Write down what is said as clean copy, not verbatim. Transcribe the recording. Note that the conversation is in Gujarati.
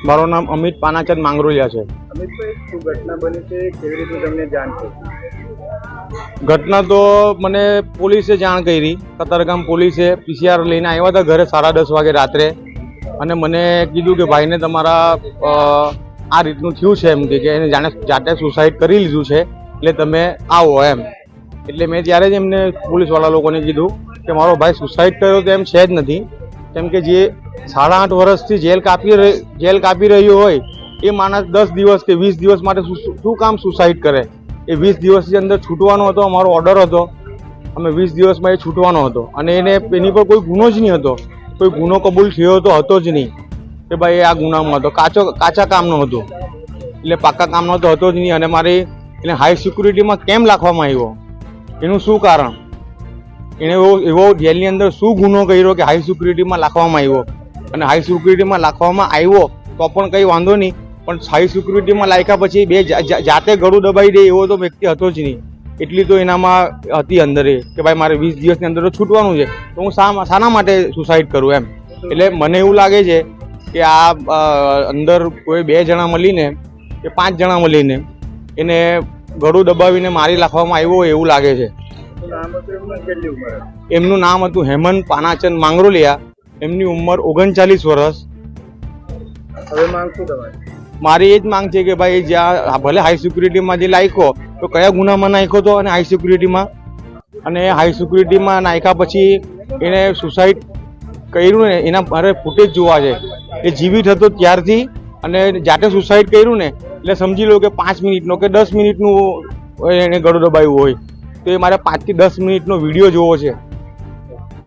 મારું નામ અમિત પાનાચંદ માંગરોલિયા છે। અમિતભાઈ, શું ઘટના બની છે, કેવી રીતે તમને જાણ થઈ? ઘટના તો મને પોલીસે જાણ કરી। કતારગામ પોલીસે PCR લઈને આવ્યા હતા ઘરે 10:30 વાગે રાત્રે, અને મને કીધું કે ભાઈને તમારા આ રીતનું થયું છે, એમ કે એને જાતે સુસાઇડ કરી લીધું છે, એટલે તમે આવો એમ। એટલે મેં ત્યારે જ એમને પોલીસવાળા લોકોને કીધું કે મારો ભાઈ સુસાઇડ કર્યો તો એમ છે જ નથી, કેમ કે જે 8.5 વર્ષથી જેલ કાપી રહ્યો હોય એ માણસ 10 દિવસ કે 20 દિવસ માટે શું કામ સુસાઇડ કરે? એ 20 દિવસની અંદર છૂટવાનો હતો, અમારો ઓર્ડર હતો, અમે 20 દિવસમાં એ છૂટવાનો હતો, અને એની પર કોઈ ગુનો જ નહીં હતો, કોઈ ગુનો કબૂલ થયો હતો જ નહીં કે ભાઈ આ ગુનામાં હતો, કાચા કામનો હતો, એટલે પાક્કા કામનો તો હતો જ નહીં। અને મારે એને હાઈ સિક્યુરિટીમાં કેમ રાખવામાં આવ્યો, એનું શું કારણ? એને એવો જેલની અંદર શું ગુનો કર્યો કે હાઈ સિક્યુરિટીમાં રાખવામાં આવ્યો? અને હાઈ સિક્યુરિટીમાં રાખવામાં આવ્યો તો પણ કંઈ વાંધો નહીં, પણ હાઈ સિક્યુરિટીમાં લાગ્યા પછી જાતે ગળું દબાઈ દે એવો તો વ્યક્તિ હતો જ નહીં। એટલી તો એનામાં હતી અંદર કે ભાઈ મારે 20 દિવસની અંદર તો છૂટવાનું છે, તો હું શાના માટે સુસાઇડ કરું એમ? એટલે મને એવું લાગે છે કે આ અંદર કોઈ 2 જણા મળીને કે 5 જણા મળીને એને ગળું દબાવીને મારી નાખવામાં આવ્યો એવું લાગે છે। એમનું નામ હતું હેમંત પાનાચંદ માંગરોલિયા, એમની ઉંમર 39 વર્ષ। હવે માંગ શું તમારી? મારી એ જ માંગ છે કે ભાઈ જ્યાં ભલે હાઈ સિક્યુરિટીમાં જે નાખ્યો તો કયા ગુનામાં નાખ્યો હતો, અને હાઈ સિક્યુરિટીમાં નાખ્યા પછી એને સુસાઇડ કર્યું ને એના મારે ફૂટેજ જોવા છે। એ જીવિત હતો ત્યારથી અને જાતે સુસાઇડ કર્યું ને એટલે સમજી લો કે 5 મિનિટનો કે 10 મિનિટનું એને ગળું દબાવ્યું હોય, તો એ મારે 5 થી 10 મિનિટનો વિડીયો જોવો છે।